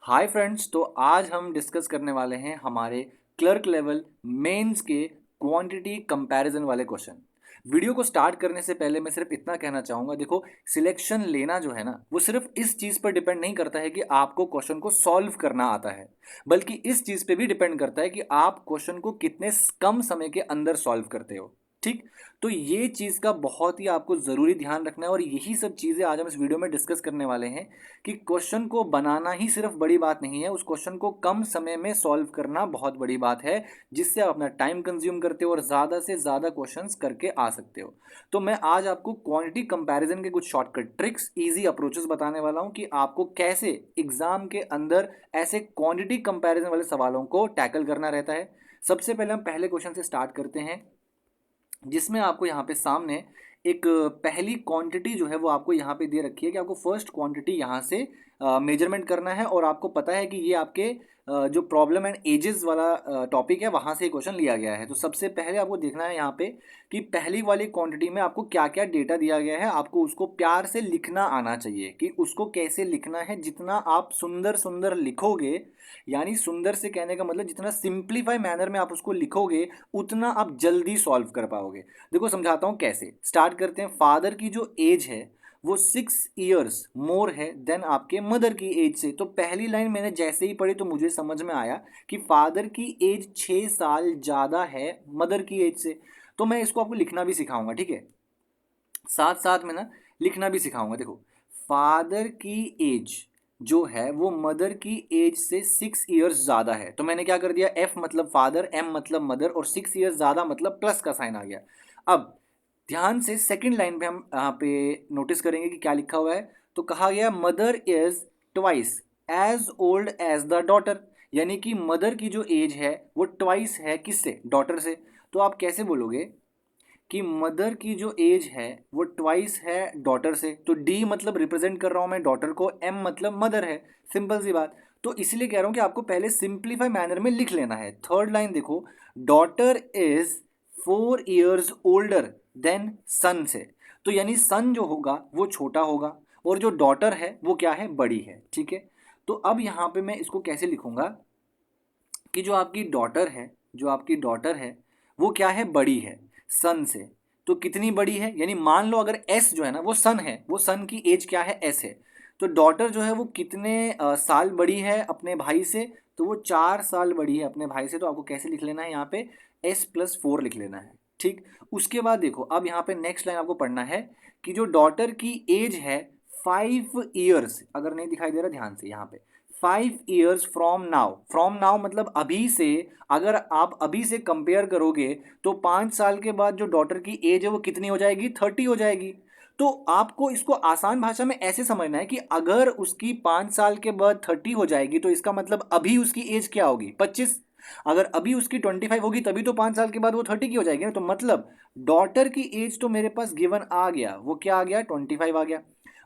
Hi friends, तो आज हम डिस्कस करने वाले हैं हमारे क्लर्क लेवल मेंस के क्वांटिटी कंपैरिजन वाले क्वेश्चन। वीडियो को स्टार्ट करने से पहले मैं सिर्फ इतना कहना चाहूँगा, देखो सिलेक्शन लेना जो है ना वो सिर्फ इस चीज़ पर डिपेंड नहीं करता है कि आपको क्वेश्चन को सॉल्व करना आता है, बल्कि इस चीज़ पे भी डिपेंड करता है कि आप क्वेश्चन को कितने कम समय के अंदर सॉल्व करते हो। ठीक, तो ये चीज़ का बहुत ही आपको ज़रूरी ध्यान रखना है और यही सब चीज़ें आज हम इस वीडियो में डिस्कस करने वाले हैं कि क्वेश्चन को बनाना ही सिर्फ बड़ी बात नहीं है, उस क्वेश्चन को कम समय में सॉल्व करना बहुत बड़ी बात है, जिससे आप अपना टाइम कंज्यूम करते हो और ज़्यादा से ज़्यादा क्वेश्चंस करके आ सकते हो। तो मैं आज आपको क्वांटिटी कंपैरिजन के कुछ शॉर्टकट ट्रिक्स, इजी अप्रोचेस बताने वाला हूँ कि आपको कैसे एग्जाम के अंदर ऐसे क्वांटिटी कंपैरिजन वाले सवालों को टैकल करना रहता है। सबसे पहले हम पहले क्वेश्चन से स्टार्ट करते हैं, जिसमें आपको यहाँ पे सामने एक पहली क्वांटिटी जो है वो आपको यहाँ पे दे रखी है कि आपको फर्स्ट क्वांटिटी यहाँ से मेजरमेंट करना है और आपको पता है कि ये आपके जो प्रॉब्लम एंड एजेस वाला टॉपिक है वहाँ से क्वेश्चन लिया गया है। तो सबसे पहले आपको देखना है यहाँ पे कि पहली वाली क्वांटिटी में आपको क्या क्या डेटा दिया गया है, आपको उसको प्यार से लिखना आना चाहिए कि उसको कैसे लिखना है। जितना आप सुंदर सुंदर लिखोगे, यानी सुंदर से कहने का मतलब जितना सिंप्लीफाई मैनर में आप उसको लिखोगे, उतना आप जल्दी सॉल्व कर पाओगे। देखो समझाता हूँ कैसे। स्टार्ट करते हैं। फादर की जो एज है वो 6 ईयर्स मोर है देन आपके मदर की एज से। तो पहली लाइन मैंने जैसे ही पढ़ी तो मुझे समझ में आया कि फादर की एज 6 साल ज़्यादा है मदर की एज से। तो मैं इसको आपको लिखना भी सिखाऊंगा, ठीक है, साथ साथ में ना लिखना भी सिखाऊंगा। देखो, फादर की एज जो है वो मदर की एज से 6 ईयर्स ज़्यादा है। तो मैंने क्या कर दिया, एफ मतलब फादर, एम मतलब मदर और 6 ईयर्स ज़्यादा मतलब प्लस का साइन आ गया। अब ध्यान से सेकंड लाइन पे हम यहाँ पे नोटिस करेंगे कि क्या लिखा हुआ है। तो कहा गया mother is twice as old as the daughter, यानी कि मदर की जो एज है वो ट्वाइस है किससे, डॉटर से। तो आप कैसे बोलोगे कि मदर की जो एज है वो ट्वाइस है डॉटर से। तो डी मतलब रिप्रेजेंट कर रहा हूं मैं डॉटर को, एम मतलब मदर है, सिंपल सी बात। तो इसलिए कह रहा हूं कि आपको पहले सिंप्लीफाई मैनर में लिख लेना है। थर्ड लाइन देखो, daughter is 4 years older than son से। तो यानी सन जो होगा वो छोटा होगा और जो डॉटर है वो क्या है, बड़ी है, ठीक है। तो अब यहाँ पे मैं इसको कैसे लिखूंगा कि जो आपकी डॉटर है, जो आपकी डॉटर है वो क्या है, बड़ी है सन से। तो कितनी बड़ी है, यानी मान लो अगर एस जो है ना वो सन है, वो सन की एज क्या है, एस है। तो डॉटर जो है वो कितने साल बड़ी है अपने भाई से, तो वो 4 साल बड़ी है अपने भाई से। तो आपको कैसे लिख लेना है यहाँ पे, S+4 लिख लेना है, ठीक। उसके बाद देखो, अब यहाँ पे नेक्स्ट लाइन आपको पढ़ना है कि जो डॉटर की एज है 5 ईयर्स, अगर नहीं दिखाई दे रहा ध्यान से यहाँ पे, 5 years from now. From now मतलब अभी से, अगर आप अभी से कंपेयर करोगे तो 5 साल के बाद जो डॉटर की एज है वो कितनी हो जाएगी, 30 हो जाएगी। तो आपको इसको आसान भाषा में ऐसे समझना है कि अगर उसकी 5 साल के बाद 30 हो जाएगी तो इसका मतलब अभी उसकी एज क्या होगी, 25। अगर अभी उसकी 25 होगी तभी तो 5 साल के बाद वो 30 की हो जाएगी ना। तो मतलब डॉटर की एज तो मेरे पास गिवन आ गया, वो क्या आ गया, 25 आ गया।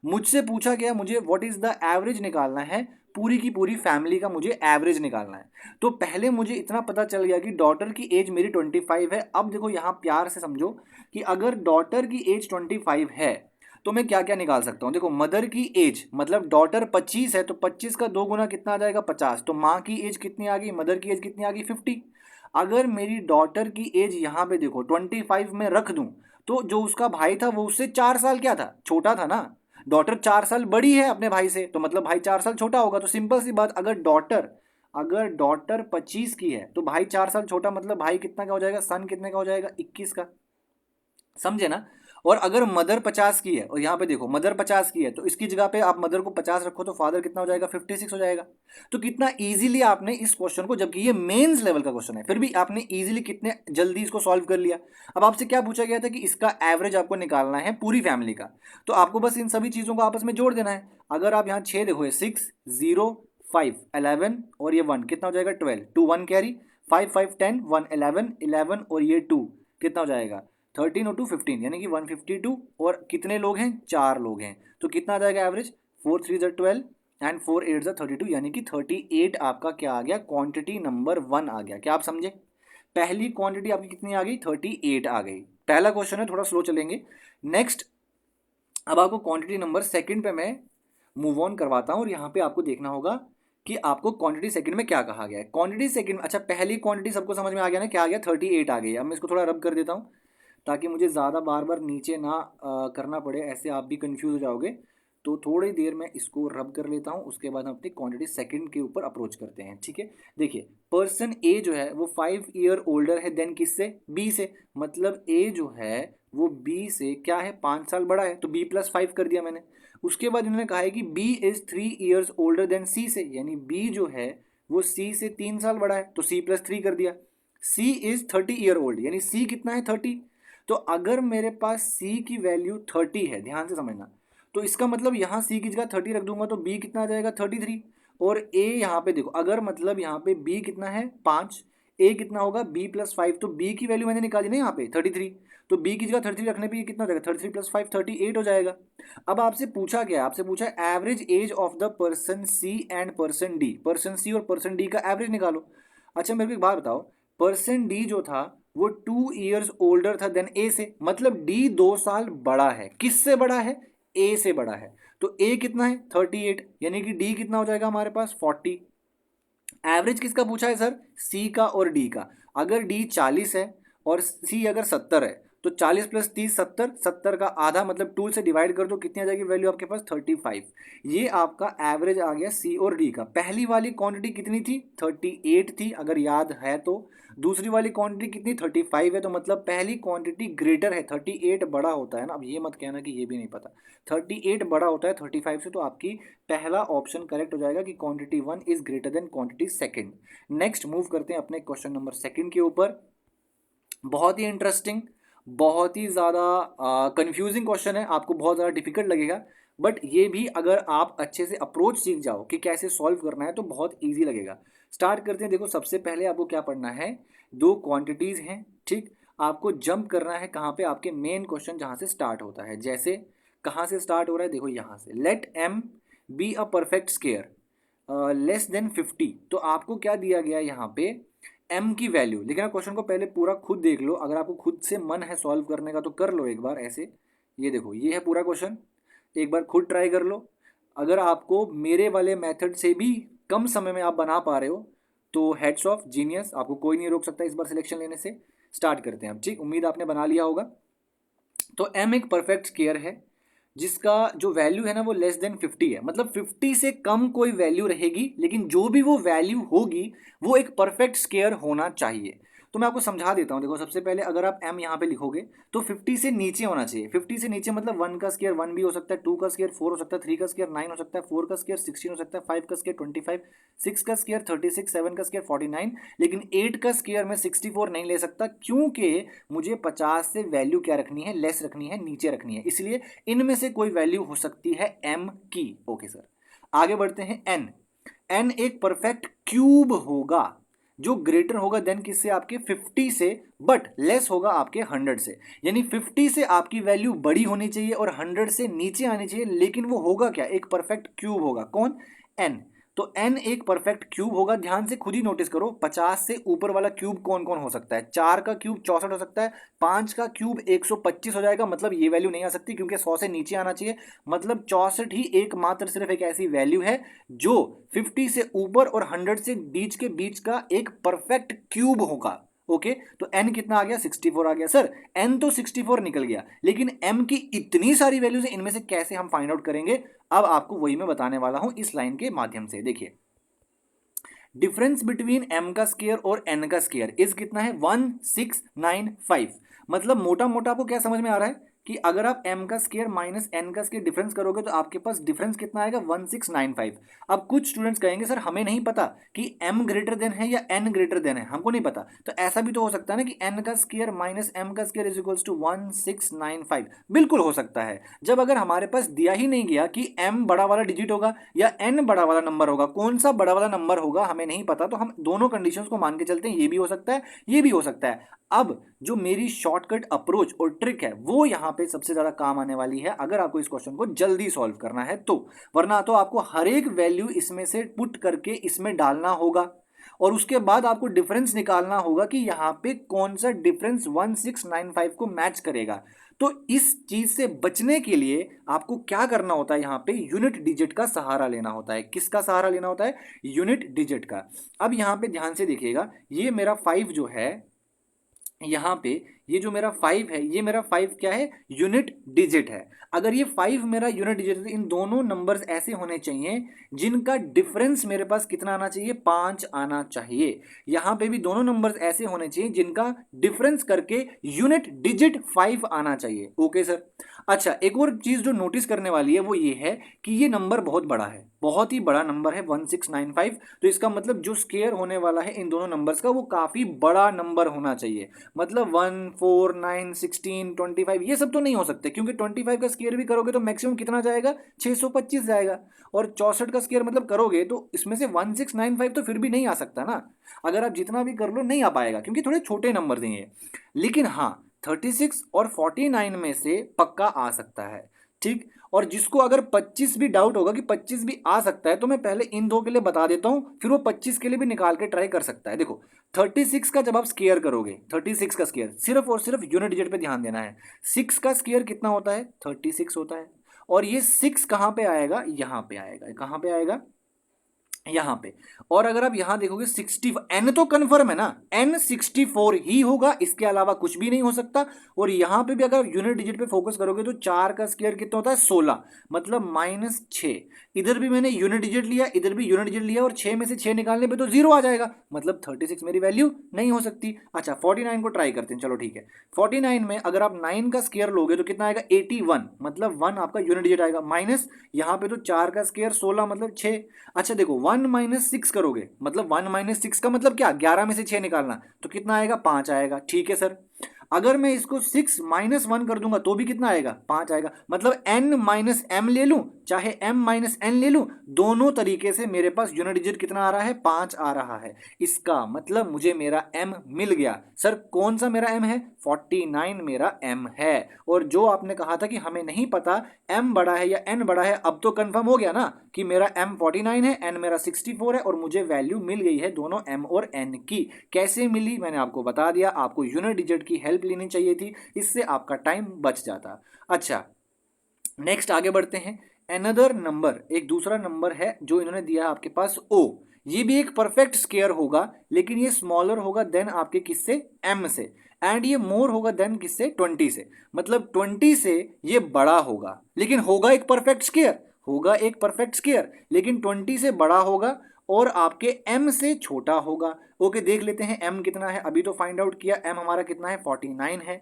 मुझसे पूछा गया मुझे व्हाट इज द एवरेज निकालना है, पूरी की पूरी फैमिली का मुझे एवरेज निकालना है। तो पहले मुझे इतना पता चल गया कि डॉटर की एज मेरी 25 है। अब देखो यहाँ प्यार से समझो कि अगर डॉटर की एज 25 है तो मैं क्या क्या निकाल सकता हूँ। देखो, मदर की एज मतलब डॉटर 25 है तो 25 का 2 गुना कितना आ जाएगा, 50। तो माँ की एज कितनी आ गई, मदर की एज कितनी आ गई, 50। अगर मेरी डॉटर की एज यहाँ पे देखो 25 में रख दूं, तो जो उसका भाई था वो उससे 4 साल क्या था, छोटा था ना। डॉटर 4 साल बड़ी है अपने भाई से, तो मतलब भाई 4 साल छोटा होगा। तो सिंपल सी बात, अगर डॉटर 25 की है तो भाई 4 साल छोटा, मतलब भाई कितना का हो जाएगा, सन कितने का हो जाएगा, 21 का। समझे ना। और अगर मदर 50 की है और यहाँ पे देखो मदर 50 की है तो इसकी जगह पे आप मदर को 50 रखो तो फादर कितना हो जाएगा, 56 हो जाएगा। तो कितना इजीली आपने इस क्वेश्चन को, जबकि ये मेंस लेवल का क्वेश्चन है, फिर भी आपने इजीली कितने जल्दी इसको सॉल्व कर लिया। अब आपसे क्या पूछा गया था कि इसका एवरेज आपको निकालना है पूरी फैमिली का। तो आपको बस इन सभी चीज़ों को आपस में जोड़ देना है। अगर आप यहाँ 6 देखो, 6, 0, 5, 11 और ये 1 कितना हो जाएगा, 12, 2 1 कैरी, 5 5 10, 1 11, 11 और ये 2 कितना हो जाएगा, 13 और 2 15, यानी कि 152। और कितने लोग हैं, 4 लोग हैं। तो कितना आ जाएगा एवरेज, 4 3 12 एंड 4 8 32, यानी कि 38 आपका क्या आ गया, क्वांटिटी नंबर 1 आ गया। क्या आप समझे, पहली क्वांटिटी आपकी कितनी आ गई, 38 आ गई। पहला क्वेश्चन है, थोड़ा स्लो चलेंगे। नेक्स्ट, अब आपको क्वांटिटी नंबर सेकंड पे मैं मूव ऑन करवाता हूँ और यहाँ पे आपको देखना होगा कि आपको क्वांटिटी सेकंड में क्या कहा गया है। क्वांटिटी सेकंड, अच्छा पहली क्वांटिटी सबको समझ में आ गया ना, क्या आ गया 38 आ गई। अब मैं इसको थोड़ा रब कर देता हूँ ताकि मुझे ज़्यादा बार बार नीचे ना करना पड़े, ऐसे आप भी कंफ्यूज हो जाओगे। तो थोड़ी देर में इसको रब कर लेता हूँ, उसके बाद हम अपनी क्वांटिटी सेकंड के ऊपर अप्रोच करते हैं, ठीक है। देखिए पर्सन ए जो है वो 5 ईयर ओल्डर है देन किससे, बी से। मतलब ए जो है वो बी से क्या है, 5 साल बड़ा है, तो b+5 कर दिया मैंने। उसके बाद इन्होंने कहा है कि B is 3 years older than C से, यानी बी जो है वो सी से 3 साल बड़ा है, तो c+3 कर दिया। सी इज 30 ईयर ओल्ड, यानी सी कितना है 30। तो अगर मेरे पास c की वैल्यू 30 है, ध्यान से समझना, तो इसका मतलब यहाँ c की जगह 30 रख दूंगा तो b कितना आ जाएगा 33। और a यहाँ पे देखो, अगर मतलब यहाँ पे b कितना है 5, a कितना होगा b+5, तो b की वैल्यू मैंने निकाली ना यहाँ पे 33, तो b की जगह 33 रखने पे ये कितना हो जाएगा 33+5 38 हो जाएगा। अब आपसे पूछा क्या, आपसे पूछा average age of the person C and person D, person C और पर्सन डी का एवरेज निकालो। अच्छा मेरे को एक बात बताओ, पर्सन डी जो था वो 2 ईयर्स ओल्डर था देन ए से, मतलब डी 2 साल बड़ा है, किससे बड़ा है, ए से बड़ा है। तो ए कितना है 38, यानी कि डी कितना हो जाएगा हमारे पास 40। एवरेज किसका पूछा है सर, सी का और डी का। अगर डी 40 है और सी अगर 70 है, तो 40+30 70, 70 का आधा मतलब 2 से डिवाइड कर दो, कितनी आ जाएगी वैल्यू आपके पास 35। ये आपका एवरेज आ गया सी और डी का। पहली वाली क्वांटिटी कितनी थी 38 थी अगर याद है तो, दूसरी वाली क्वांटिटी कितनी 35 है, तो मतलब पहली क्वांटिटी ग्रेटर है, 38 बड़ा होता है ना। अब ये मत कहना कि ये भी नहीं पता, 38 बड़ा होता है 35 से, तो आपकी पहला ऑप्शन करेक्ट हो जाएगा कि quantity 1 is greater than quantity second. Next move करते हैं अपने क्वेश्चन नंबर सेकंड के ऊपर। बहुत ही इंटरेस्टिंग, बहुत ही ज़्यादा कंफ्यूजिंग क्वेश्चन है, आपको बहुत ज़्यादा डिफिकल्ट लगेगा, बट ये भी अगर आप अच्छे से अप्रोच सीख जाओ कि कैसे सॉल्व करना है तो बहुत ईजी लगेगा। स्टार्ट करते हैं। देखो सबसे पहले आपको क्या पढ़ना है, दो क्वांटिटीज़ हैं, ठीक। आपको जंप करना है कहाँ पे, आपके मेन क्वेश्चन जहाँ से स्टार्ट होता है। जैसे कहाँ से स्टार्ट हो रहा है, देखो यहाँ से, let M be a perfect square less than 50। तो आपको क्या दिया गया है यहाँ पे, m की वैल्यू। लेकिन आप क्वेश्चन को पहले पूरा खुद देख लो, अगर आपको खुद से मन है सॉल्व करने का तो कर लो एक बार ऐसे। ये देखो ये है पूरा क्वेश्चन, एक बार खुद ट्राई कर लो। अगर आपको मेरे वाले मेथड से भी कम समय में आप बना पा रहे हो तो हेड्स ऑफ जीनियस, आपको कोई नहीं रोक सकता इस बार सिलेक्शन लेने से। स्टार्ट करते हैं अब, ठीक। उम्मीद आपने बना लिया होगा। तो m एक परफेक्ट स्केयर है जिसका जो वैल्यू है ना वो लेस देन 50 है, मतलब 50 से कम कोई वैल्यू रहेगी, लेकिन जो भी वो वैल्यू होगी वो एक परफेक्ट स्केयर होना चाहिए। तो मैं आपको समझा देता हूँ। देखो सबसे पहले अगर आप m यहाँ पे लिखोगे तो 50 से नीचे होना चाहिए। 50 से नीचे मतलब 1 का स्केयर 1 भी हो सकता है, 2 का स्केयर 4 हो सकता है, 3 का स्केयर 9 हो सकता है, 4 का स्केयर 16 हो सकता है, 5 का स्केयर 25, 6 का स्केयर 36, 7 का स्केयर 49, लेकिन 8 का स्केयर में 64 नहीं ले सकता, क्योंकि मुझे 50 से वैल्यू क्या रखनी है, लेस रखनी है, नीचे रखनी है। इसलिए इनमें से कोई वैल्यू हो सकती है m की। ओके सर, आगे बढ़ते हैं। n एक परफेक्ट क्यूब होगा जो ग्रेटर होगा देन किससे, आपके 50 से, बट लेस होगा आपके 100 से। यानी 50 से आपकी वैल्यू बड़ी होनी चाहिए और 100 से नीचे आनी चाहिए, लेकिन वो होगा क्या, एक परफेक्ट क्यूब होगा। कौन, n। तो n एक परफेक्ट क्यूब होगा। ध्यान से खुद ही नोटिस करो 50 से ऊपर वाला क्यूब कौन कौन हो सकता है। 4 का क्यूब 64 हो सकता है, 5 का क्यूब 125 हो जाएगा, मतलब ये वैल्यू नहीं आ सकती क्योंकि 100 से नीचे आना चाहिए। मतलब 64 ही एकमात्र सिर्फ एक ऐसी वैल्यू है जो 50 से ऊपर और 100 से बीच का एक परफेक्ट क्यूब होगा। ओके, तो n कितना आ गया 64 आ गया। सर n तो 64 निकल गया, लेकिन m की इतनी सारी वैल्यूज है, इनमें से कैसे हम फाइंड आउट करेंगे, अब आपको वही मैं बताने वाला हूं इस लाइन के माध्यम से। देखिए डिफरेंस बिटवीन m का स्केयर और n का स्केयर इज कितना है 1695। मतलब मोटा मोटा आपको क्या समझ में आ रहा है कि अगर आप m का स्केयर माइनस n का स्केयर डिफरेंस करोगे तो आपके पास डिफरेंस कितना आएगा 1695। अब कुछ स्टूडेंट्स कहेंगे सर हमें नहीं पता कि m ग्रेटर देन है या n ग्रेटर देन है, हमको नहीं पता। तो ऐसा भी तो हो सकता है ना कि n का स्केयर माइनस m का स्केयर इज इक्वल्स टू 1695। बिल्कुल हो सकता है। जब अगर हमारे पास दिया ही नहीं गया कि m बड़ा वाला डिजिट होगा या n बड़ा वाला नंबर होगा, कौन सा बड़ा वाला नंबर होगा हमें नहीं पता, तो हम दोनों कंडीशंस को मान के चलते हैं, ये भी हो सकता है ये भी हो सकता है। अब जो मेरी शॉर्टकट अप्रोच और ट्रिक है वो यहाँ पे सबसे ज्यादा काम आने वाली है अगर आपको इस क्वेश्चन को जल्दी सॉल्व करना है तो, वरना तो आपको हर एक वैल्यू इसमें से पुट करके इसमें डालना होगा और उसके बाद आपको डिफरेंस निकालना होगा कि यहाँ पे कौन सा डिफरेंस 1695 को मैच करेगा। तो इस चीज से बचने के लिए आपको क्या करना होता है, यहाँ पे यूनिट डिजिट का सहारा लेना होता है। किसका सहारा लेना होता है? यूनिट डिजिट का। अब यहाँ पे ध्यान से देखिएगा, ये मेरा 5 जो है, यहाँ पे ये जो मेरा 5 है, ये मेरा 5 क्या है? यूनिट डिजिट है। अगर ये 5 मेरा यूनिट डिजिट है तो इन दोनों नंबर्स ऐसे होने चाहिए जिनका डिफरेंस मेरे पास कितना आना चाहिए? 5 आना चाहिए। यहाँ पे भी दोनों नंबर्स ऐसे होने चाहिए जिनका डिफरेंस करके यूनिट डिजिट 5 आना चाहिए। Okay sir. अच्छा, एक और चीज जो नोटिस करने वाली है वो ये है कि ये नंबर बहुत बड़ा है, बहुत ही बड़ा नंबर है 1695। तो इसका मतलब जो स्केयर होने वाला है इन दोनों नंबर्स का वो काफी बड़ा नंबर होना चाहिए। मतलब 1, 4, 9, 16, 25 ये सब तो नहीं हो सकते, क्योंकि 25 का स्केयर भी करोगे तो मैक्सिमम कितना जाएगा? 625 जाएगा। और 64 का स्केयर मतलब करोगे तो इसमें से 1695 तो फिर भी नहीं आ सकता ना। अगर आप जितना भी कर लो नहीं आ पाएगा, क्योंकि थोड़े छोटे नंबर देंगे। लेकिन हाँ, 36 और 49 में से पक्का आ सकता है। ठीक। और जिसको अगर 25 भी डाउट होगा कि 25 भी आ सकता है, तो मैं पहले इन दो के लिए बता देता हूं, फिर वो 25 के लिए भी निकाल के ट्राई कर सकता है। देखो, 36 का जब आप स्केयर करोगे, 36 का स्केयर सिर्फ और सिर्फ यूनिट डिजिट पे ध्यान देना है। 6 का स्केयर कितना होता है? 36 होता है। और ये 6 कहां पे आएगा? यहां पे आएगा। कहां पे आएगा? यहां पे। और अगर आप यहां देखोगे 60, एन तो कंफर्म है ना, एन 64 ही होगा, इसके अलावा कुछ भी नहीं हो सकता। और यहां पे भी अगर यूनिट डिजिट पे फोकस करोगे तो 4 का स्क्वायर कितना होता है? 16, मतलब -6। इधर भी मैंने यूनिट डिजिट लिया, इधर भी यूनिट डिजिट लिया, और 6 में से 6 निकालने पे तो 0 आ जाएगा, मतलब 36 मेरी वैल्यू नहीं हो सकती। अच्छा, 49 को ट्राई करते हैं, चलो ठीक है। 49 में अगर आप 9 का स्क्वायर लोगे तो कितना आएगा? 81, मतलब 1 आपका यूनिट डिजिट आएगा, माइनस यहाँ पे तो 4 का स्क्वायर 16 मतलब 6। अच्छा देखो, 1 - 6 करोगे, मतलब 1 - 6 का मतलब क्या? 11 में से 6 निकालना, तो कितना आएगा? 5 आएगा। ठीक है सर। अगर मैं इसको 6 - 1 कर दूंगा तो भी कितना आएगा? 5 आएगा। मतलब n - m ले लूं चाहे m - n ले लूं, दोनों तरीके से मेरे पास यूनिट डिजिट कितना आ रहा है? 5 आ रहा है। इसका मतलब मुझे मेरा m मिल गया। सर कौन सा मेरा m है? 49 मेरा m है। और जो आपने कहा था कि हमें नहीं पता m बड़ा है या n बड़ा है, अब तो कंफर्म हो गया ना कि मेरा m 49 है, n मेरा 64 है, और मुझे वैल्यू मिल गई है दोनों m और n की। कैसे मिली मैंने आपको बता दिया। आपको यूनिट डिजिट की हेल्प लेनी चाहिए थी, इससे आपका टाइम बच जाता। अच्छा, नेक्स्ट आगे बढ़ते हैं। अनदर नंबर, एक दूसरा नंबर है जो इन्होंने दिया है आपके पास o। ये भी एक परफेक्ट स्क्वायर होगा, लेकिन ये स्मॉलर होगा देन आपके किससे? m से। एंड ये मोर होगा देन किससे? 20 से। मतलब 20 से ये बड़ा होगा, लेकिन होगा एक परफेक्ट स्क्वायर, होगा एक परफेक्ट स्क्वायर, लेकिन 20 से बड़ा होगा और आपके m से छोटा होगा। ओके, देख लेते हैं m कितना है। अभी तो फाइंड आउट किया, m हमारा कितना है? 49 है।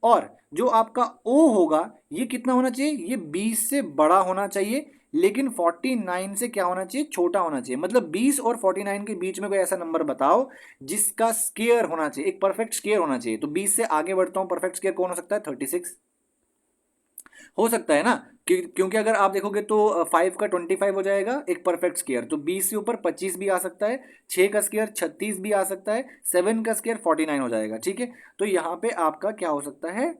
और जो आपका o होगा ये कितना होना चाहिए? ये 20 से बड़ा होना चाहिए, लेकिन 49 से क्या होना चाहिए? छोटा होना चाहिए। मतलब 20 और 49 के बीच में कोई ऐसा नंबर बताओ जिसका स्क्वायर होना चाहिए, एक परफेक्ट स्क्वायर होना चाहिए। तो 20 से आगे बढ़ता हूं, परफेक्ट स्क्वायर कौन हो सकता है? 36 हो सकता है ना, क्योंकि अगर आप देखोगे तो 5 का 25 हो जाएगा एक परफेक्ट स्क्वायर, तो 20 से ऊपर 25 भी आ सकता है, 6 का स्क्वायर 36 भी आ सकता है, 7 का स्क्वायर 49 हो जाएगा। ठीक है, तो यहाँ पे आपका क्या हो सकता है?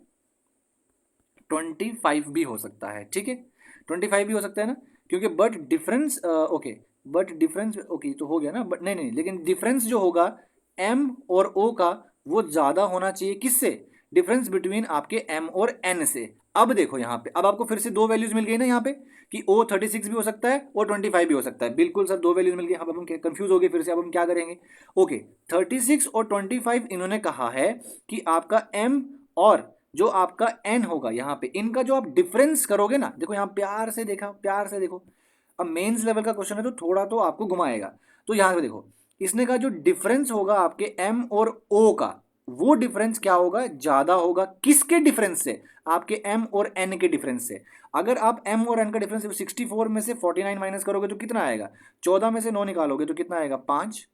25 भी हो सकता है। ठीक है, 25 भी हो सकता है ना, क्योंकि but difference okay, but difference okay तो हो गया ना, बट नहीं नहीं, लेकिन डिफरेंस जो होगा m और o का वो ज़्यादा होना चाहिए किससे? डिफरेंस बिटवीन आपके m और n से। अब देखो यहाँ पे, अब आपको फिर से दो वैल्यूज मिल गई ना यहाँ पे, कि o 36 भी हो सकता है और 25 भी हो सकता है। बिल्कुल सर, दो वैल्यूज मिल गई। अब हम कंफ्यूज हो गए फिर से, अब हम क्या करेंगे? ओके, 36 और 25 इन्होंने कहा है कि आपका m और जो आपका n होगा यहाँ पे, इनका जो आप डिफरेंस करोगे ना, देखो यहाँ प्यार से देखा, प्यार से देखो। अब मेंस लेवल का क्वेश्चन है तो थोड़ा तो आपको घुमाएगा। तो यहाँ पे देखो, इसने का जो डिफरेंस होगा आपके m और o का, वो डिफरेंस क्या होगा? ज्यादा होगा। किसके डिफरेंस से? आपके m और n के डिफरेंस से। अगर आप m और n का डिफरेंस 64 में से 49 माइनस करोगे तो कितना आएगा? 14 में से 9 निकालोगे तो कितना आएगा? 5।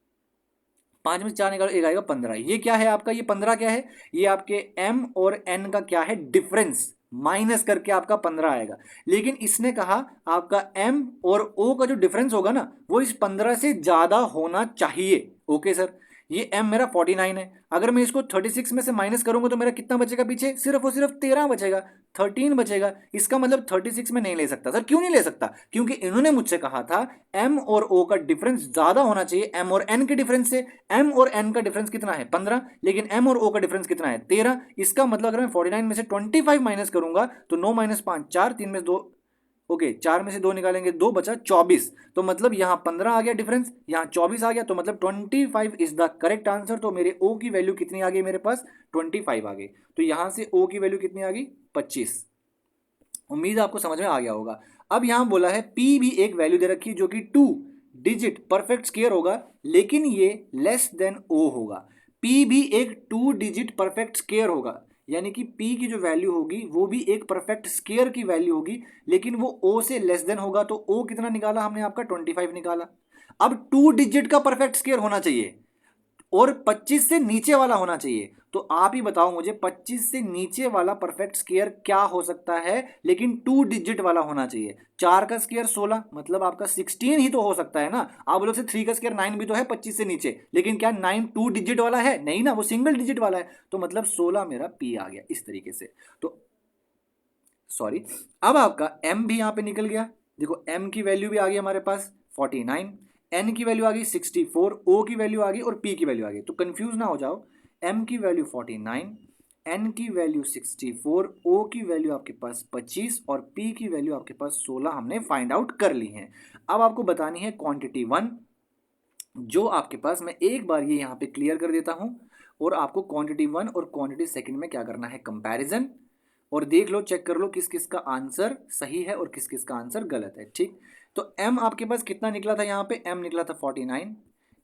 5 में से 4 निकालो, एक आएगा 15। ये क्या है आपका? ये 15 क्या है? ये आपके m और n का क्या है? डिफरेंस, माइनस करके आपका 15 आएगा। लेकिन इसने कहा आपका m और o का जो डिफरेंस होगा ना, वो इस 15 से ज्यादा होना चाहिए। ओके सर, ये m मेरा 49 है, अगर मैं इसको 36 में से माइनस करूंगा तो मेरा कितना बचेगा पीछे, सिर्फ और सिर्फ 13 बचेगा, 13 बचेगा। इसका मतलब 36 में नहीं ले सकता। सर क्यों नहीं ले सकता? क्योंकि इन्होंने मुझसे कहा था m और o का डिफरेंस ज्यादा होना चाहिए m और n के डिफरेंस से। m और n का डिफरेंस कितना है 15, लेकिन m और o का डिफरेंस कितना है 13। इसका मतलब अगर मैं 49 में से 25 माइनस करूंगा तो 9 माइनस 5 4, 3 में 2, ओके 4 में से 2 निकालेंगे 2 बचा 24। तो मतलब यहाँ 15 आ गया डिफरेंस, यहाँ 24 आ गया, तो मतलब 25 इज द करेक्ट आंसर। तो मेरे ओ की वैल्यू कितनी आ गई मेरे पास, 25 आ गई। तो यहाँ से ओ की वैल्यू कितनी आ गई 25। उम्मीद आपको समझ में आ गया होगा। अब यहाँ बोला है पी भी एक वैल्यू दे रखी है जो कि 2 डिजिट परफेक्ट स्क्वायर होगा, लेकिन ये लेस देन ओ होगा। पी भी एक 2 डिजिट परफेक्ट स्क्वायर होगा, यानी कि p की जो वैल्यू होगी वो भी एक परफेक्ट स्क्वायर की वैल्यू होगी, लेकिन वो o से लेस देन होगा। तो o कितना निकाला हमने आपका 25 निकाला। अब 2 डिजिट का परफेक्ट स्क्वायर होना चाहिए और 25 से नीचे वाला होना चाहिए। तो आप ही बताओ मुझे 25 से नीचे वाला परफेक्ट स्क्वायर क्या हो सकता है, लेकिन 2 डिजिट वाला होना चाहिए। 4 का स्क्वायर 16, मतलब आपका 16 ही तो हो सकता है ना। आप बोलो से 3 का स्क्वायर 9 भी तो है 25 से नीचे, लेकिन क्या 9 2 डिजिट वाला है? नहीं ना, वो सिंगल डिजिट वाला है। तो मतलब 16 मेरा पी आ गया इस तरीके से। तो सॉरी, अब आपका m भी यहां पे निकल गया। देखो m की वैल्यू भी आ गई हमारे पास 49, n की वैल्यू आ गई 64, o की वैल्यू आ गई और p की वैल्यू आ गई। तो कंफ्यूज ना हो जाओ, m की वैल्यू 49, n की वैल्यू 64, o की वैल्यू आपके पास 25 और p की वैल्यू आपके पास 16 हमने फाइंड आउट कर ली है। अब आपको बतानी है क्वांटिटी 1, जो आपके पास, मैं एक बार ये यहाँ पे क्लियर कर देता हूँ। और आपको क्वांटिटी 1 और क्वांटिटी सेकंड में क्या करना है, कंपैरिजन। और देख लो, चेक कर लो किस किस का आंसर सही है और किस किस का आंसर गलत है। ठीक, तो m आपके पास कितना निकला था, यहाँ पे m निकला था 49,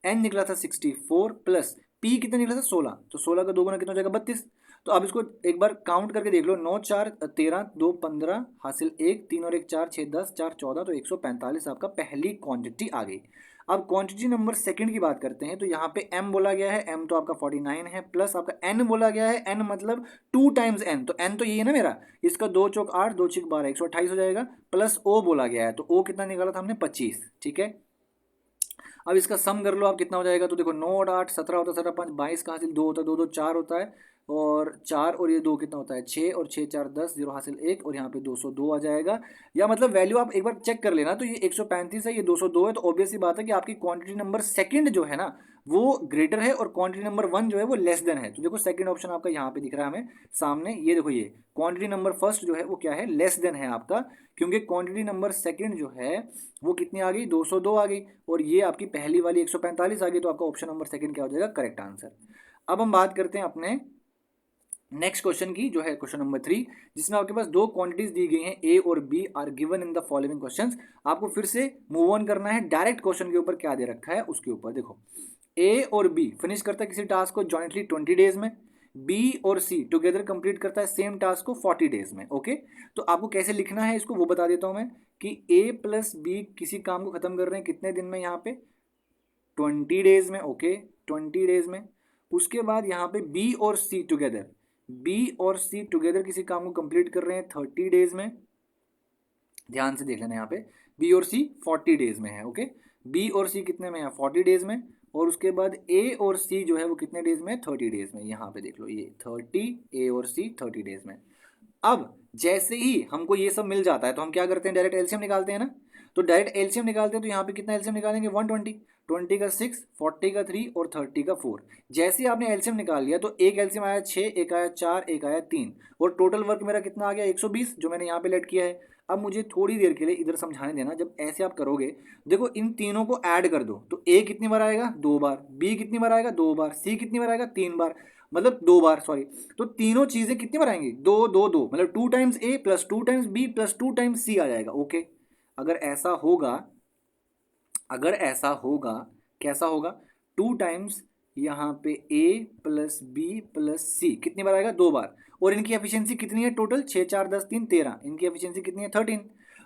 n निकला था 64 प्लस p कितना निकला था 16। तो 16 का 2 गुना कितना हो जाएगा 32। तो अब इसको एक बार काउंट करके देख लो, 9 4 13, 2 15 हासिल 1, 3 और 1 4, 6 10, 4 14, तो 145 आपका पहली क्वांटिटी आ गई। अब क्वांटिटी नंबर सेकंड की बात करते हैं। तो यहाँ पे m बोला गया है, m तो आपका 49 है, प्लस आपका n बोला गया है, n मतलब 2 टाइम्स n, तो n तो यही है ना मेरा, इसका 2 चौक 8, 2 छिक 12, 128 हो जाएगा। प्लस o बोला गया है, तो o कितना निकाला था हमने 25। ठीक है, अब इसका सम कर लो आप कितना हो जाएगा। तो देखो 9 और 8 17 होता है, 17 5 22 का हासिल 2 होता है, 2 2 4 होता है, और 4 और ये 2 कितना होता है 6, और 6 4 10, 0 हासिल 1, और यहाँ पे 202 आ जाएगा। या मतलब वैल्यू आप एक बार चेक कर लेना। तो ये 135 है, ये 202 है, तो ऑब्वियस सी बात है कि आपकी क्वांटिटी नंबर सेकंड जो है ना वो ग्रेटर है और क्वांटिटी नंबर 1 जो है वो लेस देन है। तो देखो सेकंड ऑप्शन आपका यहाँ पे दिख रहा है हमें सामने, ये देखो, ये क्वांटिटी नंबर फर्स्ट जो है वो क्या है, लेस देन है आपका, क्योंकि क्वांटिटी नंबर सेकंड जो है वो कितनी आ गई 202 आ गई, और ये आपकी पहली वाली 145 आ गई। तो आपका ऑप्शन नंबर सेकंड क्या हो जाएगा, करेक्ट आंसर। अब हम बात करते हैं अपने नेक्स्ट क्वेश्चन की, जो है क्वेश्चन नंबर 3, जिसमें आपके पास दो क्वांटिटीज दी गई हैं, ए और B are given in the following questions. आपको फिर से मूव ऑन करना है डायरेक्ट क्वेश्चन के ऊपर, क्या दे रखा है उसके ऊपर। देखो ए और बी फिनिश करता है किसी टास्क को जॉइंटली 20 डेज में, बी और सी टुगेदर कंप्लीट करता है सेम टास्क को 40 डेज में। ओके, तो आपको कैसे लिखना है इसको वो बता देता हूं मैं, कि ए प्लस बी किसी काम को खत्म कर रहे हैं कितने दिन में, यहाँ पे 20 डेज में। ओके, 20 डेज में। उसके बाद यहाँ पे बी और सी टुगेदर, बी और सी टुगेदर किसी काम को कंप्लीट कर रहे हैं 30 डेज में। ध्यान से देख लेना, यहाँ पे बी और सी 40 डेज में है। ओके, बी और सी कितने में है 40 डेज में, और उसके बाद ए और सी जो है वो कितने डेज में 30 डेज में। यहाँ पे देख लो ये 30, ए और सी 30 डेज में। अब जैसे ही हमको ये सब मिल जाता है तो हम क्या करते हैं, डायरेक्ट एलसीएम निकालते हैं ना। तो डायरेक्ट एलसीएम निकालते हैं, तो यहाँ पे कितना एलसीएम निकालेंगे 120, 20 का 6, 40 का 3 और 30 का 4। जैसे ही आपने एलसीएम निकाल लिया तो एक एलसीएम आया 6, एक आया 4, एक आया 3, और टोटल वर्क मेरा कितना आ गया 120, जो मैंने यहाँ पे लेट किया है। अब मुझे थोड़ी देर के लिए इधर समझाने देना। जब ऐसे आप करोगे, देखो इन तीनों को ऐड कर दो, तो ए कितनी बार आएगा 2 बार, बी कितनी बार आएगा 2 बार, सी कितनी बार आएगा 3 बार, मतलब 2 बार, सॉरी। तो तीनों चीजें कितनी बार आएंगी 2 2 2, मतलब 2 times A plus 2 times B plus 2 times C आ जाएगा। ओके, अगर ऐसा होगा, अगर ऐसा होगा, कैसा होगा, 2 टाइम्स यहाँ पे ए प्लस बी प्लस सी कितनी बार आएगा 2 बार, और इनकी एफिशिएंसी कितनी है टोटल 6 4 10 3 13, इनकी एफिशिएंसी कितनी है 13।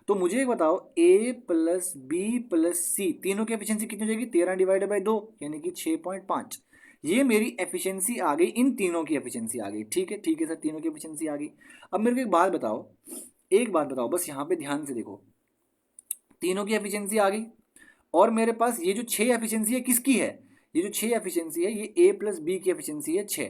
तो मुझे एक बताओ, ए प्लस बी प्लस सी तीनों की एफिशिएंसी कितनी हो जाएगी 13 डिवाइडेड बाई 2, यानी कि 6.5। ये मेरी एफिशिएंसी आ गई, इन तीनों की एफिशिएंसी आ गई। ठीक है, ठीक है सर, तीनों की एफिशिएंसी आ गई। अब मेरे को एक बात बताओ, एक बात बताओ, बस यहाँ पे ध्यान से देखो, तीनों की एफिशिएंसी आ गई, और मेरे पास ये जो 6 एफिशिएंसी है किसकी है, ये जो 6 एफिशिएंसी है ये ए प्लस बी की एफिशिएंसी है 6,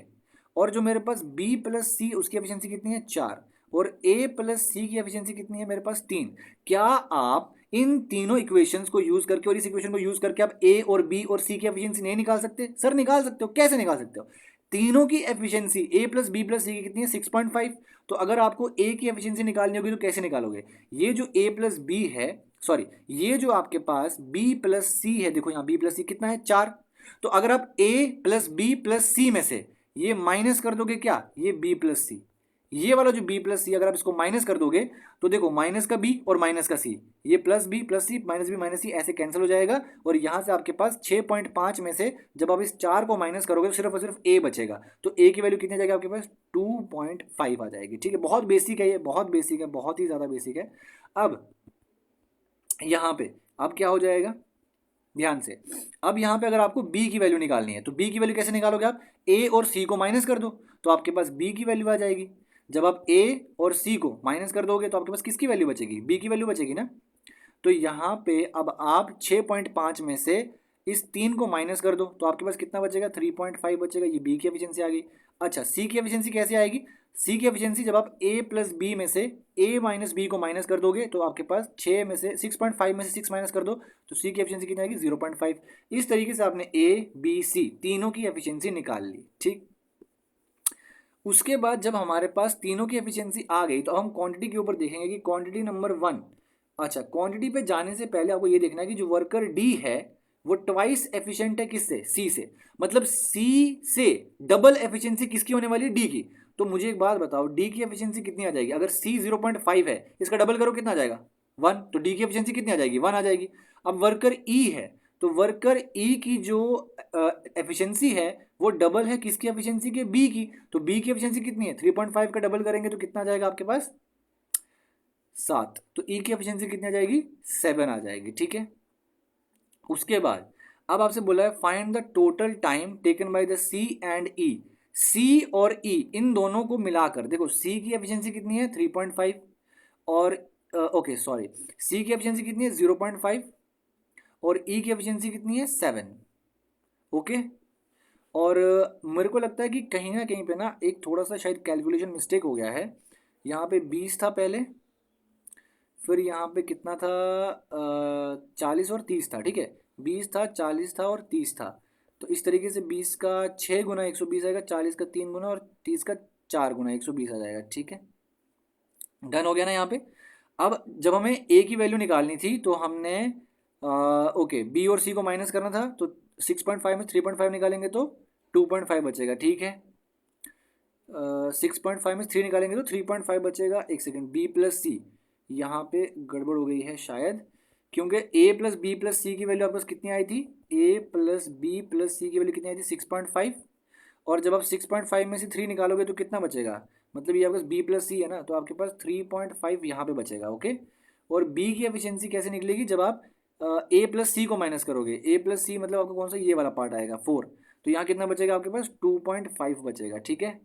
और जो मेरे पास बी प्लस सी उसकी एफिशिएंसी कितनी है 4, और ए प्लस सी की एफिशिएंसी कितनी है मेरे पास 3। क्या आप इन तीनों इक्वेशंस को यूज करके और इस इक्वेशन को यूज करके आप ए और बी और सी की एफिशिएंसी नहीं निकाल सकते? सर निकाल सकते हो। कैसे निकाल सकते हो? तीनों की एफिशिएंसी ए प्लस बी प्लस सी की कितनी है 6.5। तो अगर आपको ए की एफिशिएंसी निकालनी होगी तो कैसे निकालोगे? ये जो ए प्लस बी है, सॉरी ये जो आपके पास बी प्लस सी है, देखो यहाँ बी प्लस सी कितना है 4। तो अगर आप ए प्लस बी प्लस सी में से ये माइनस कर दोगे, क्या ये बी प्लस सी, ये वाला जो बी प्लस सी अगर आप इसको माइनस कर दोगे तो देखो माइनस का बी और माइनस का सी, ये प्लस बी प्लस सी माइनस बी माइनस सी ऐसे कैंसिल हो जाएगा, और यहाँ से आपके पास 6.5 में से जब आप इस 4 को माइनस करोगे तो सिर्फ और सिर्फ ए बचेगा। तो ए की वैल्यू कितनी आ जाएगी आपके पास 2.5 आ जाएगी। ठीक है, बहुत बेसिक है, ये बहुत बेसिक है, बहुत ही ज़्यादा बेसिक है। अब यहाँ पे अब क्या हो जाएगा, ध्यान से, अब यहाँ पे अगर आपको b की वैल्यू निकालनी है तो b की वैल्यू कैसे निकालोगे आप? a और c को माइनस कर दो तो आपके पास b की वैल्यू आ जाएगी। जब आप a और c को माइनस कर दोगे तो आपके पास किसकी वैल्यू बचेगी? b की वैल्यू बचेगी ना। तो यहाँ पे अब आप 6.5 में से इस 3 को माइनस कर दो तो आपके पास कितना बचेगा? 3.5 बचेगा। ये b की एफिशिएंसी आ गई। अच्छा, c की एफिशिएंसी कैसे आएगी? c की एफिशिएंसी जब आप a प्लस बी में से a माइनस बी को माइनस कर दोगे तो आपके पास 6 में से 6.5 में से 6 माइनस कर दो तो c की एफिशिएंसी कितनी आएगी? 0.5। इस तरीके से आपने a b c तीनों की एफिशिएंसी निकाल ली। ठीक, उसके बाद जब हमारे पास तीनों की एफिशिएंसी आ गई तो हम क्वांटिटी के ऊपर देखेंगे कि क्वांटिटी नंबर 1। अच्छा, क्वांटिटी पे जाने से पहले आपको ये देखना है कि जो वर्कर डी है वो ट्वाइस एफिशिएंट है किससे? सी से। मतलब सी से डबल एफिशिएंसी किसकी होने वाली है? डी की। तो मुझे एक बात बताओ, डी की एफिशिएंसी कितनी आ जाएगी? अगर सी 0.5 है, इसका डबल करो कितना आ जाएगा? 1। तो डी की एफिशिएंसी कितनी आ जाएगी? 1 आ जाएगी। अब वर्कर ई है तो वर्कर ई की जो एफिशिएंसी है वो डबल है किसकी एफिशिएंसी के? बी की। तो बी की एफिशिएंसी कितनी है? 3.5 का डबल करेंगे तो कितना आ जाएगा आपके पास? 7। तो ई की एफिशिएंसी कितनी आ जाएगी? 7 आ जाएगी। ठीक है, उसके बाद अब आपसे बोला है find the total time taken by the C and E. C और ई इन दोनों को मिलाकर देखो, सी की एफिशिएंसी कितनी है? 3.5, और ओके सॉरी, सी की एफिशिएंसी कितनी है? 0.5, और ई की एफिशिएंसी कितनी है? 7। ओके, और मेरे को लगता है कि कहीं ना कहीं पे ना एक थोड़ा सा शायद कैलकुलेशन मिस्टेक हो गया है। यहाँ पे 20 था पहले, फिर यहाँ पे कितना था? 40 और 30 था। ठीक है, 20 था, 40 था और 30 था। तो इस तरीके से 20 का 6 गुना 120 आएगा, 40 का 3 गुना और 30 का 4 गुना 120 आ जाएगा। ठीक है, डन हो गया ना यहाँ पे। अब जब हमें ए की वैल्यू निकालनी थी तो हमने ओके बी और सी को माइनस करना था, तो 6.5 में 3.5 निकालेंगे तो 2.5 बचेगा। ठीक है, 6.5 में 3 निकालेंगे तो 3.5 बचेगा। एक सेकेंड, बी प्लस सी, यहाँ पे गड़बड़ हो गई है शायद, क्योंकि ए प्लस बी प्लस सी की वैल्यू आपके पास कितनी आई थी? ए प्लस बी प्लस सी की वैल्यू कितनी आई थी? 6.5। और जब आप 6.5 में से 3 निकालोगे तो कितना बचेगा? मतलब ये आपके पास बी प्लस सी है ना, तो आपके पास 3.5 यहाँ पे बचेगा। ओके, और बी की एफिशिएंसी कैसे निकलेगी? जब आप ए प्लस सी को माइनस करोगे, ए प्लस सी मतलब आपको कौन सा? ये वाला पार्ट आएगा 4। तो यहाँ कितना बचेगा आपके पास? 2.5 बचेगा। ठीक है,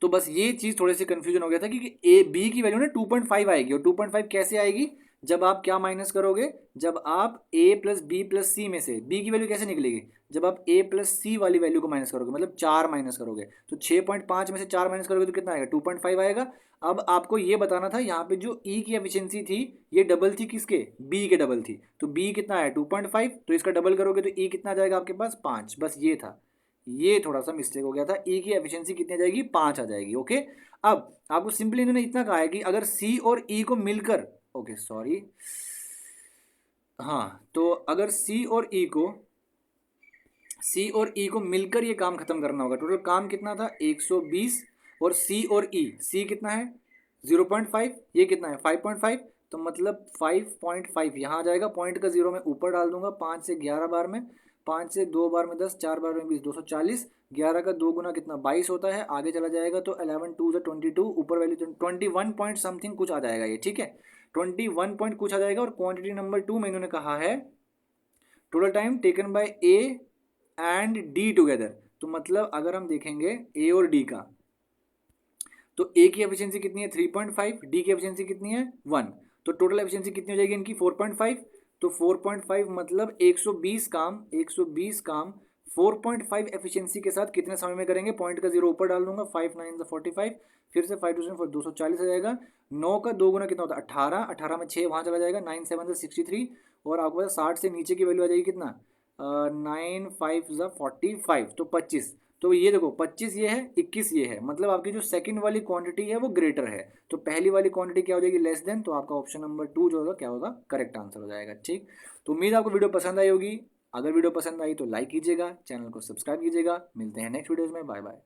तो बस ये चीज़ थोड़े से कंफ्यूजन हो गया था कि ए बी की वैल्यू ना 2.5 आएगी, और 2.5 कैसे आएगी? जब आप क्या माइनस करोगे? जब आप ए प्लस बी प्लस सी में से बी की वैल्यू कैसे निकलेगी? जब आप ए प्लस सी वाली वैल्यू को माइनस करोगे, मतलब 4 माइनस करोगे, तो 6.5 में से 4 माइनस करोगे तो कितना आएगा? 2.5 आएगा। अब आपको ये बताना था यहाँ पे जो ई की एफिशिएंसी थी ये डबल थी किसके? बी के डबल थी। तो बी कितना है? 2.5, तो इसका डबल करोगे तो ई कितना आ जाएगा आपके पास? 5। बस ये था, ये थोड़ा सा मिस्टेक हो गया था। ई की एफिशिएंसी कितनी आ जाएगी? 5 आ जाएगी। ओके, अब आपको सिंपली इन्होंने इतना कहा है कि अगर सी और ई को मिलकर, ओके सॉरी, हाँ, तो अगर सी और ई को मिलकर ये काम खत्म करना होगा। टोटल काम कितना था? 120, और सी और ई, सी कितना है? 0.5, ये कितना है? 5.5, तो मतलब 5.5 यहाँ आ जाएगा। पॉइंट का 0 मैं ऊपर डाल दूंगा। 5 से 11 बार में, 5 से 2 बार में 10, 4 बार में 20, 240। 11 का 2 गुना कितना? 22 होता है। आगे चला जाएगा तो 11 2 22, ऊपर वैल्यू 21 पॉइंट समथिंग कुछ आ जाएगा ये। ठीक है, 21 पॉइंट कुछ आ जाएगा। और क्वांटिटी नंबर 2 में इन्होंने कहा है total time taken bye A and D together. तो मतलब अगर हम देखेंगे ए और डी का, तो ए की एफिशिएंसी कितनी है? 3.5, डी की एफिशिएंसी कितनी है? 1। तो टोटल एफिशिएंसी कितनी हो जाएगी इनकी? 4.5। तो 4.5 मतलब 120 काम 4.5 एफिशिएंसी के साथ कितने समय में करेंगे, पॉइंट का जीरो ऊपर डाल दूंगा, 5 9 45, फिर से 5 240 हो जाएगा। 9 का 2 गुना कितना होता है 18, 18 में 6 वहाँ चला जाएगा, 9 7 63, और आपको पता 60 से नीचे की वैल्यू आ जाएगी कितना, 9 5 45, तो 25। तो ये देखो 25 ये है, 21 ये है, मतलब आपकी जो सेकंड वाली क्वांटिटी है वो ग्रेटर है, तो पहली वाली क्वांटिटी क्या हो जाएगी, लेस देन, तो आपका ऑप्शन नंबर 2 जो होगा क्या होगा, करेक्ट आंसर हो जाएगा। ठीक, तो उम्मीद आपको वीडियो पसंद आई होगी। अगर वीडियो पसंद आई तो लाइक कीजिएगा, चैनल को सब्सक्राइब कीजिएगा। मिलते हैं नेक्स्ट वीडियोज़ में, बाय बाय।